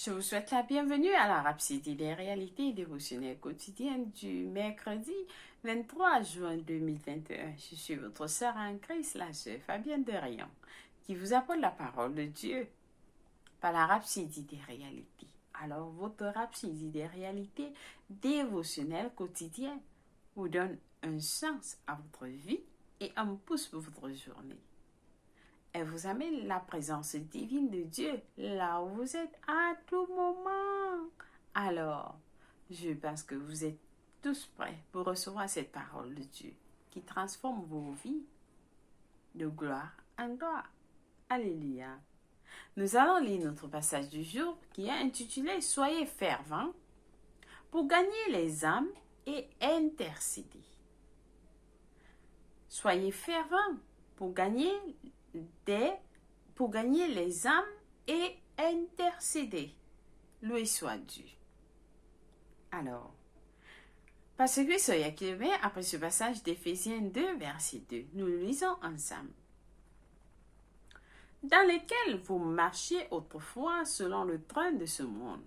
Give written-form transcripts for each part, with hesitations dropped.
Je vous souhaite la bienvenue à la Rhapsodie des réalités dévotionnelles quotidiennes du mercredi 23 juin 2021. Je suis votre sœur en Christ, la sœur Fabienne de Rayon, qui vous apporte la parole de Dieu par la Rhapsodie des réalités. Alors, votre Rhapsodie des réalités dévotionnelles quotidiennes vous donne un sens à votre vie et un pouce pour votre journée. Elle vous amène la présence divine de Dieu là où vous êtes à tout moment. Alors, je pense que vous êtes tous prêts pour recevoir cette parole de Dieu qui transforme vos vies de gloire en gloire. Alléluia. Nous allons lire notre passage du jour qui est intitulé « Soyez fervents pour gagner les âmes et intercéder ». Soyez fervents pour gagner les âmes et intercéder. Loué soit Dieu. Alors, parce que soyez qui après ce passage d'Éphésiens 2, verset 2, nous le lisons ensemble. Dans lesquels vous marchiez autrefois selon le train de ce monde,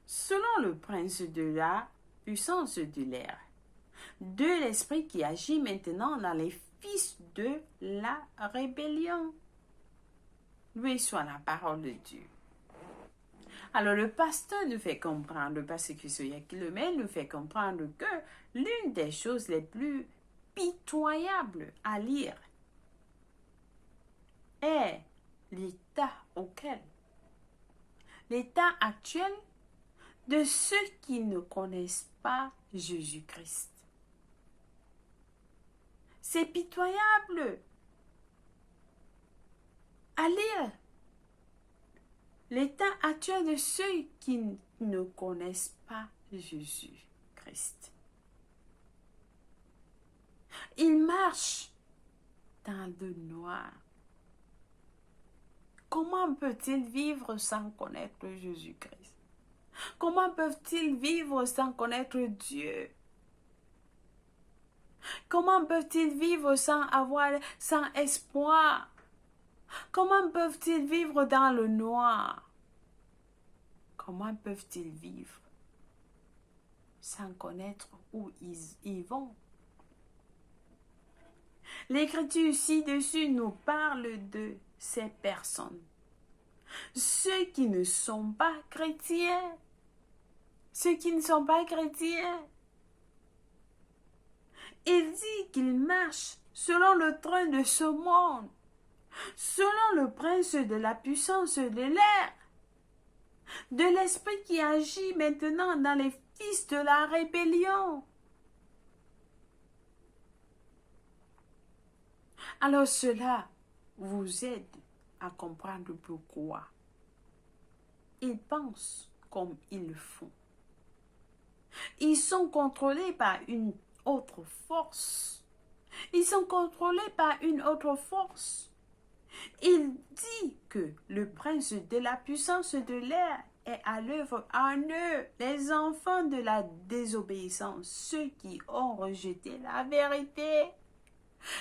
selon le prince de la puissance de l'air, de l'esprit qui agit maintenant dans les fils de la rébellion. Loué soit la parole de Dieu. Alors le pasteur nous fait comprendre, parce que ce kilomètre nous fait comprendre que l'une des choses les plus pitoyables à lire est l'état actuel de ceux qui ne connaissent pas Jésus-Christ. C'est pitoyable à lire. L'état actuel de ceux qui ne connaissent pas Jésus-Christ. Ils marchent dans le noir. Comment peut-il vivre sans connaître Jésus-Christ? Comment peuvent-ils vivre sans connaître Dieu? Comment peuvent-ils vivre sans espoir? Comment peuvent-ils vivre dans le noir? Comment peuvent-ils vivre sans connaître où ils vont? L'Écriture ci-dessus nous parle de ces personnes. Ceux qui ne sont pas chrétiens. Ceux qui ne sont pas chrétiens. Il dit qu'ils marchent selon le train de ce monde, selon le prince de la puissance de l'air, de l'esprit qui agit maintenant dans les fils de la rébellion. Alors cela vous aide à comprendre pourquoi ils pensent comme ils font. Ils sont contrôlés par une autre force. Ils sont contrôlés par une autre force. Il dit que le prince de la puissance de l'air est à l'œuvre en eux, les enfants de la désobéissance, ceux qui ont rejeté la vérité.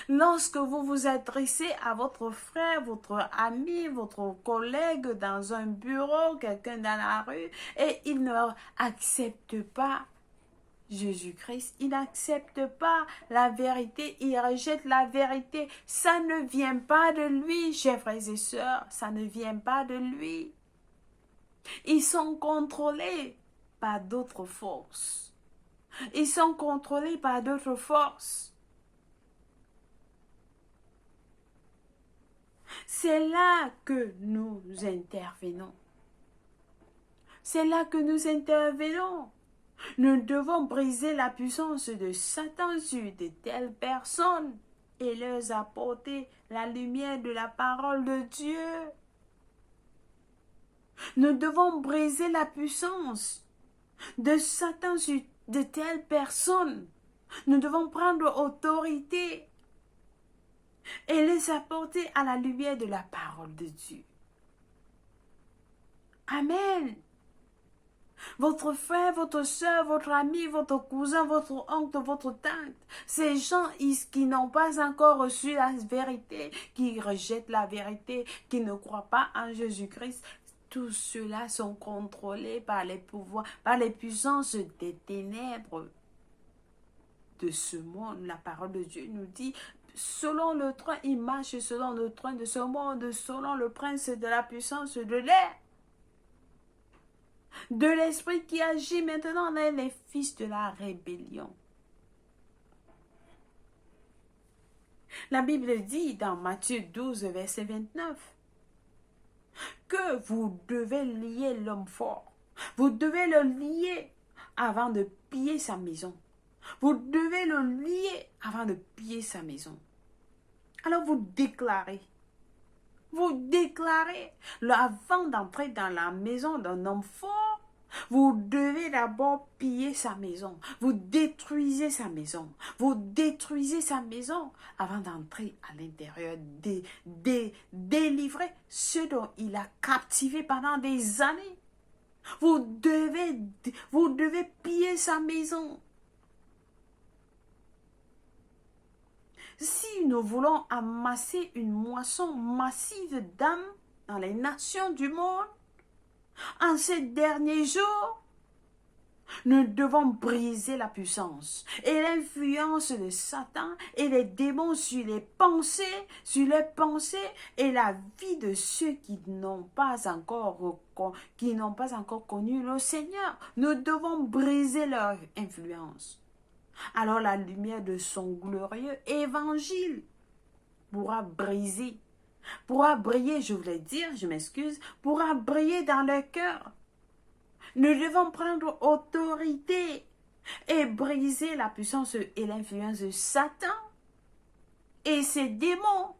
Lorsque vous vous adressez à votre frère, votre ami, votre collègue dans un bureau, quelqu'un dans la rue, et il ne accepte pas Jésus-Christ, il n'accepte pas la vérité, il rejette la vérité, ça ne vient pas de lui, chers frères et sœurs, ça ne vient pas de lui. Ils sont contrôlés par d'autres forces. Ils sont contrôlés par d'autres forces. C'est là que nous intervenons. C'est là que nous intervenons. Nous devons briser la puissance de Satan sur de telles personnes et leur apporter la lumière de la parole de Dieu. Nous devons briser la puissance de Satan sur de telles personnes. Nous devons prendre autorité et les apporter à la lumière de la parole de Dieu. Amen. Votre frère, votre soeur, votre ami, votre cousin, votre oncle, votre tante, ces gens qui n'ont pas encore reçu la vérité, qui rejettent la vérité, qui ne croient pas en Jésus-Christ, Tous ceux-là sont contrôlés par les pouvoirs, par les puissances des ténèbres de ce monde. La parole de Dieu nous dit, selon le train, il marche selon le train de ce monde, selon le prince de la puissance de l'air, de l'esprit qui agit maintenant dans les fils de la rébellion. La Bible dit dans Matthieu 12, verset 29, que vous devez lier l'homme fort. Vous devez le lier avant de piller sa maison. Vous devez le lier avant de piller sa maison. Alors vous déclarez, avant d'entrer dans la maison d'un homme fort, vous devez d'abord piller sa maison. Vous détruisez sa maison. Vous détruisez sa maison avant d'entrer à l'intérieur, délivrer ceux dont il a captivé pendant des années. Vous devez piller sa maison. Si nous voulons amasser une moisson massive d'âmes dans les nations du monde, en ces derniers jours, nous devons briser la puissance et l'influence de Satan et les démons sur les pensées et la vie de ceux qui n'ont pas encore connu le Seigneur. Nous devons briser leur influence. Alors la lumière de son glorieux évangile pourra briller, pourra briller dans leur cœur. Nous devons prendre autorité et briser la puissance et l'influence de Satan et ses démons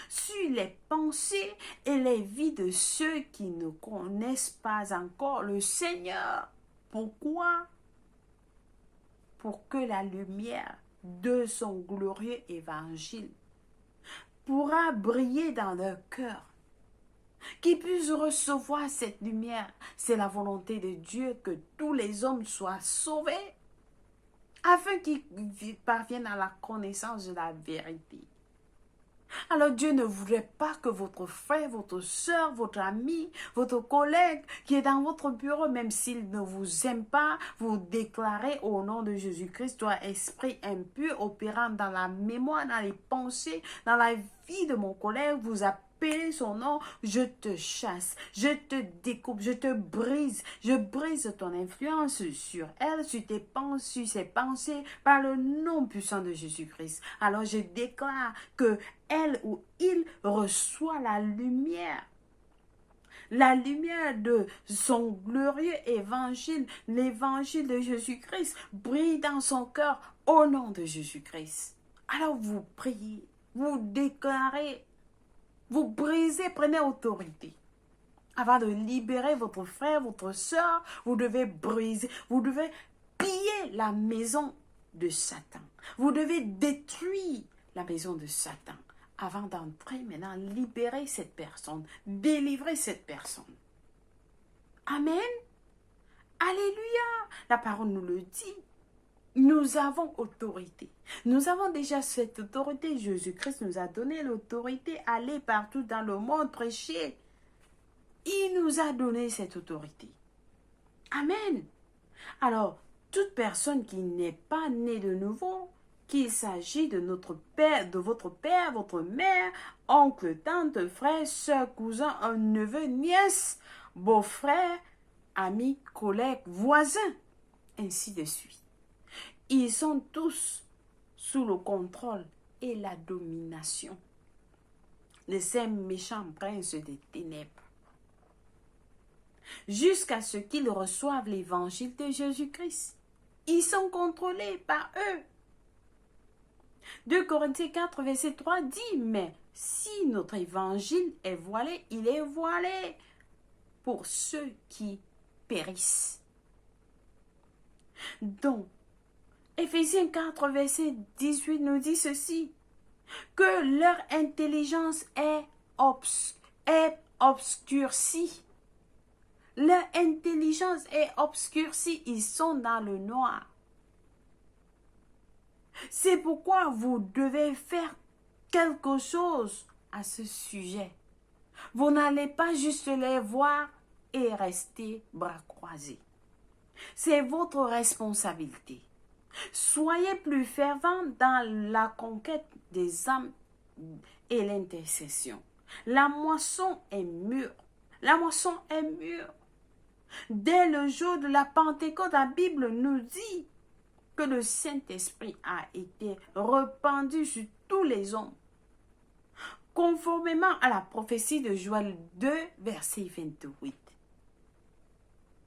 sur les pensées et les vies de ceux qui ne connaissent pas encore le Seigneur. Pourquoi? Pour que la lumière de son glorieux évangile pourra briller dans leur cœur, qu'ils puissent recevoir cette lumière. C'est la volonté de Dieu que tous les hommes soient sauvés, afin qu'ils parviennent à la connaissance de la vérité. Alors Dieu ne voudrait pas que votre frère, votre soeur, votre ami, votre collègue qui est dans votre bureau, même s'il ne vous aime pas, vous déclarez au nom de Jésus-Christ, toi esprit impur opérant dans la mémoire, dans les pensées, dans la vie de mon collègue, vous appelez son nom, je te chasse, je te découpe, je te brise, je brise ton influence sur elle, sur tes pensées, sur ses pensées, par le nom puissant de Jésus-Christ. Alors je déclare que elle ou il reçoit la lumière de son glorieux évangile, l'évangile de Jésus-Christ, brille dans son cœur au nom de Jésus-Christ. Alors vous priez, vous déclarez, vous brisez, prenez autorité. Avant de libérer votre frère, votre soeur, vous devez briser, vous devez piller la maison de Satan. Vous devez détruire la maison de Satan avant d'entrer maintenant, libérer cette personne, délivrer cette personne. Amen. Alléluia. La parole nous le dit. Nous avons autorité. Nous avons déjà cette autorité. Jésus-Christ nous a donné l'autorité. Aller partout dans le monde, prêcher. Il nous a donné cette autorité. Amen. Alors, toute personne qui n'est pas née de nouveau, qu'il s'agit de notre père, de votre père, votre mère, oncle, tante, frère, soeur, cousin, un neveu, nièce, beau-frère, ami, collègue, voisin, ainsi de suite. Ils sont tous sous le contrôle et la domination de ces méchants princes des ténèbres, jusqu'à ce qu'ils reçoivent l'évangile de Jésus-Christ. Ils sont contrôlés par eux. 2 Corinthiens 4, verset 3 dit, mais si notre évangile est voilé, il est voilé pour ceux qui périssent. Donc, Éphésiens 4, verset 18 nous dit ceci, que leur intelligence est obscurcie. Leur intelligence est obscurcie, ils sont dans le noir. C'est pourquoi vous devez faire quelque chose à ce sujet. Vous n'allez pas juste les voir et restez bras croisés. C'est votre responsabilité. Soyez plus fervents dans la conquête des âmes et l'intercession. La moisson est mûre. La moisson est mûre. Dès le jour de la Pentecôte, la Bible nous dit que le Saint-Esprit a été répandu sur tous les hommes. Conformément à la prophétie de Joël 2, verset 28.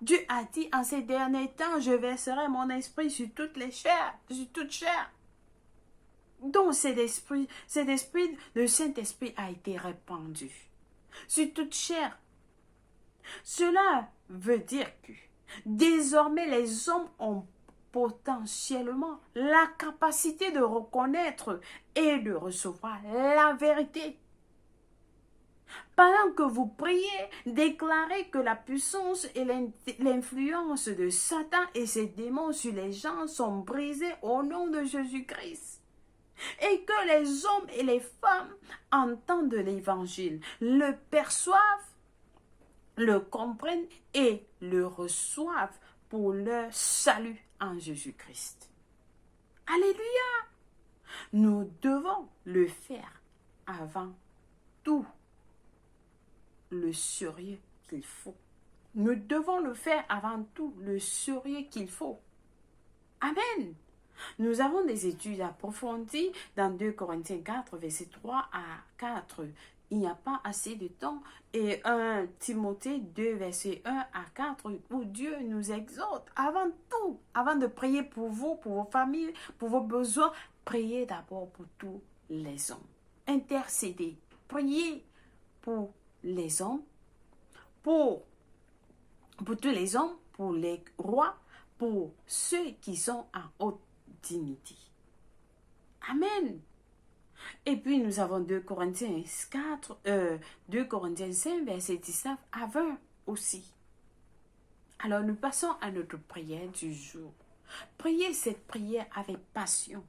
Dieu a dit, en ces derniers temps, je verserai mon esprit sur toutes les chairs, sur toute chair. Donc cet esprit, le Saint-Esprit a été répandu sur toute chair. Cela veut dire que désormais les hommes ont potentiellement la capacité de reconnaître et de recevoir la vérité. Pendant que vous priez, déclarez que la puissance et l'influence de Satan et ses démons sur les gens sont brisés au nom de Jésus-Christ. Et que les hommes et les femmes entendent l'évangile, le perçoivent, le comprennent et le reçoivent pour leur salut en Jésus-Christ. Alléluia! Nous devons le faire avant tout le sérieux qu'il faut. Nous devons le faire avant tout le sérieux qu'il faut. Amen. Nous avons des études approfondies dans 2 Corinthiens 4, verset 3 à 4. Il n'y a pas assez de temps. Et 1 Timothée 2, verset 1 à 4, où Dieu nous exhorte avant tout, avant de prier pour vous, pour vos familles, pour vos besoins, priez d'abord pour tous les hommes. Intercédez, priez pour les hommes, pour tous les hommes, pour les rois, pour ceux qui sont en haute dignité. Amen. Et puis nous avons 2 Corinthiens 5, verset 19 à 20 aussi. Alors nous passons à notre prière du jour. Priez cette prière avec passion.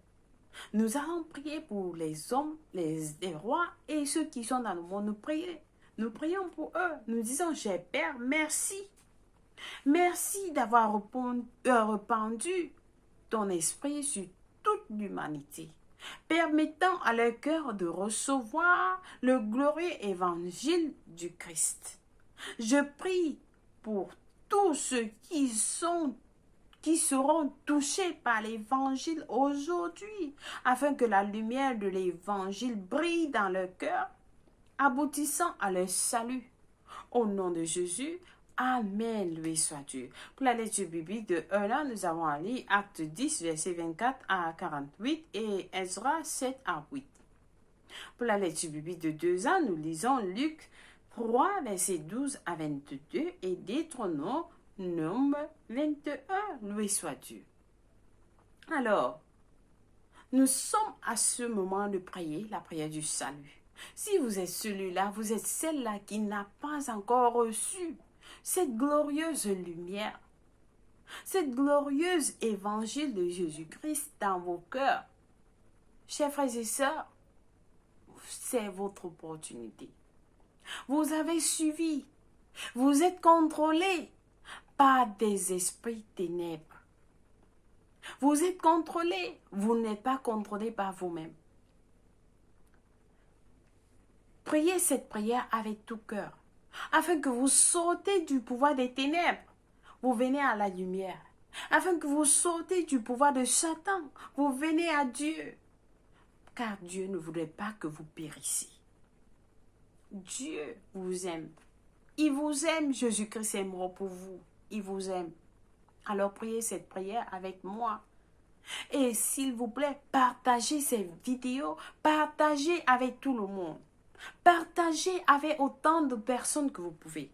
Nous allons prier pour les hommes, les rois et ceux qui sont dans le monde. Nous prions pour eux. Nous disons, cher Père, merci. Merci d'avoir répandu ton esprit sur toute l'humanité, permettant à leur cœur de recevoir le glorieux évangile du Christ. Je prie pour tous ceux qui seront touchés par l'évangile aujourd'hui, afin que la lumière de l'évangile brille dans leur cœur, aboutissant à leur salut. Au nom de Jésus, Amen, loué soit Dieu. Pour la lecture biblique de 1 an, nous avons à lire Acte 10, verset 24 à 48 et Ezra 7 à 8. Pour la lecture biblique de 2 ans, nous lisons Luc 3, verset 12 à 22 et Deutéronome 21, loué soit Dieu. Alors, nous sommes à ce moment de prier, la prière du salut. Si vous êtes celui-là, vous êtes celle-là qui n'a pas encore reçu cette glorieuse lumière, cette glorieuse évangile de Jésus-Christ dans vos cœurs. Chers frères et sœurs, c'est votre opportunité. Vous avez suivi, vous êtes contrôlés par des esprits ténèbres. Vous êtes contrôlés, vous n'êtes pas contrôlés par vous-même. Priez cette prière avec tout cœur, afin que vous sautez du pouvoir des ténèbres, vous venez à la lumière. Afin que vous sautez du pouvoir de Satan, vous venez à Dieu. Car Dieu ne voudrait pas que vous périssiez. Dieu vous aime. Il vous aime, Jésus-Christ est mort pour vous. Il vous aime. Alors priez cette prière avec moi. Et s'il vous plaît, partagez cette vidéo, partagez avec tout le monde. Partagez avec autant de personnes que vous pouvez.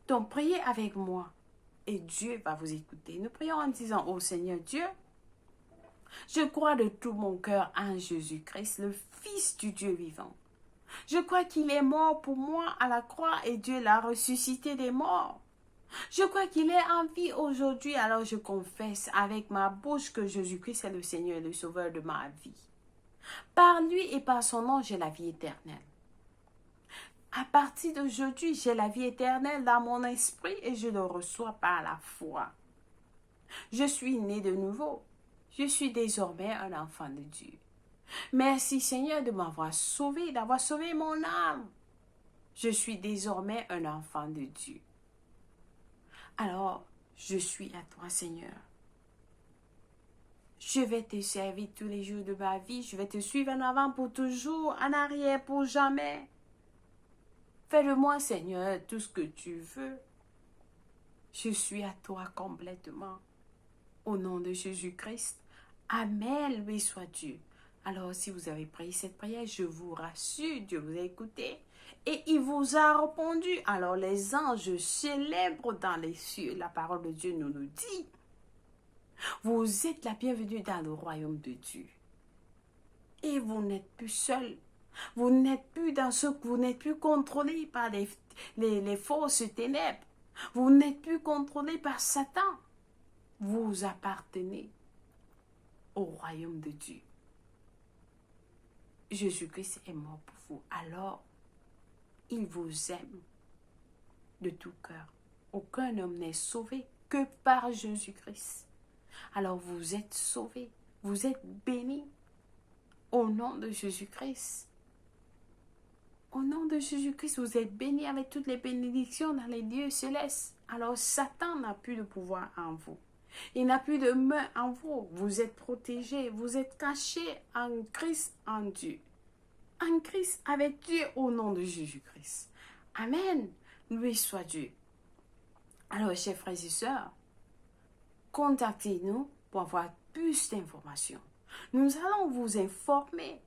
Donc, priez avec moi et Dieu va vous écouter. Nous prions en disant, ô Seigneur Dieu, je crois de tout mon cœur en Jésus-Christ, le Fils du Dieu vivant. Je crois qu'il est mort pour moi à la croix et Dieu l'a ressuscité des morts. Je crois qu'il est en vie aujourd'hui, alors je confesse avec ma bouche que Jésus-Christ est le Seigneur et le Sauveur de ma vie. Par lui et par son nom, j'ai la vie éternelle. À partir d'aujourd'hui, j'ai la vie éternelle dans mon esprit et je le reçois par la foi. Je suis né de nouveau. Je suis désormais un enfant de Dieu. Merci Seigneur de m'avoir sauvé, d'avoir sauvé mon âme. Je suis désormais un enfant de Dieu. Alors, je suis à toi Seigneur. Je vais te servir tous les jours de ma vie. Je vais te suivre en avant pour toujours, en arrière pour jamais. Fais de moi, Seigneur, tout ce que tu veux. Je suis à toi complètement. Au nom de Jésus-Christ. Amen, loué soit Dieu. Alors, si vous avez prié cette prière, je vous rassure, Dieu vous a écouté. Et il vous a répondu. Alors, les anges célèbrent dans les cieux. La parole de Dieu nous dit. Vous êtes la bienvenue dans le royaume de Dieu. Et vous n'êtes plus seul. Vous n'êtes plus dans ce que vous n'êtes plus contrôlé par les fausses ténèbres. Vous n'êtes plus contrôlé par Satan. Vous appartenez au royaume de Dieu. Jésus-Christ est mort pour vous. Alors, il vous aime de tout cœur. Aucun homme n'est sauvé que par Jésus-Christ. Alors, vous êtes sauvés. Vous êtes bénis. Au nom de Jésus-Christ. Au nom de Jésus-Christ, vous êtes bénis avec toutes les bénédictions dans les lieux célestes. Alors, Satan n'a plus de pouvoir en vous. Il n'a plus de main en vous. Vous êtes protégés. Vous êtes cachés en Christ, en Dieu. En Christ, avec Dieu, au nom de Jésus-Christ. Amen. Loué soit Dieu. Alors, chers frères et sœurs, contactez-nous pour avoir plus d'informations. Nous allons vous informer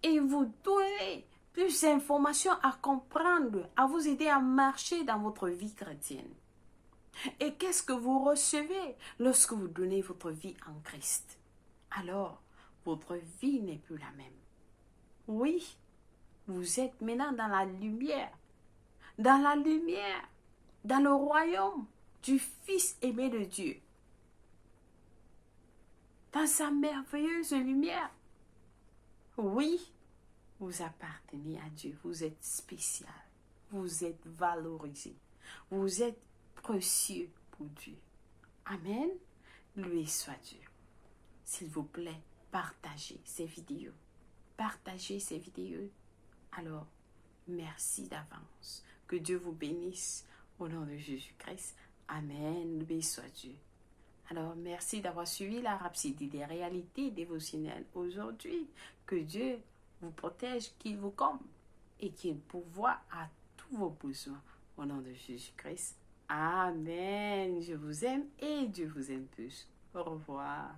et vous donner plus d'informations à comprendre, à vous aider à marcher dans votre vie chrétienne. Et qu'est-ce que vous recevez lorsque vous donnez votre vie en Christ? Alors, votre vie n'est plus la même. Oui, vous êtes maintenant dans la lumière, dans le royaume du Fils aimé de Dieu, dans sa merveilleuse lumière. Oui, vous appartenez à Dieu, vous êtes spécial, vous êtes valorisé, vous êtes précieux pour Dieu. Amen. Loué soit Dieu. S'il vous plaît, partagez ces vidéos. Partagez ces vidéos. Alors, merci d'avance. Que Dieu vous bénisse au nom de Jésus-Christ. Amen. Loué soit Dieu. Alors, merci d'avoir suivi la Rhapsodie des réalités dévotionnelles aujourd'hui. Que Dieu vous protège, qu'il vous comble et qu'il pourvoie à tous vos besoins. Au nom de Jésus-Christ. Amen. Je vous aime et Dieu vous aime plus. Au revoir.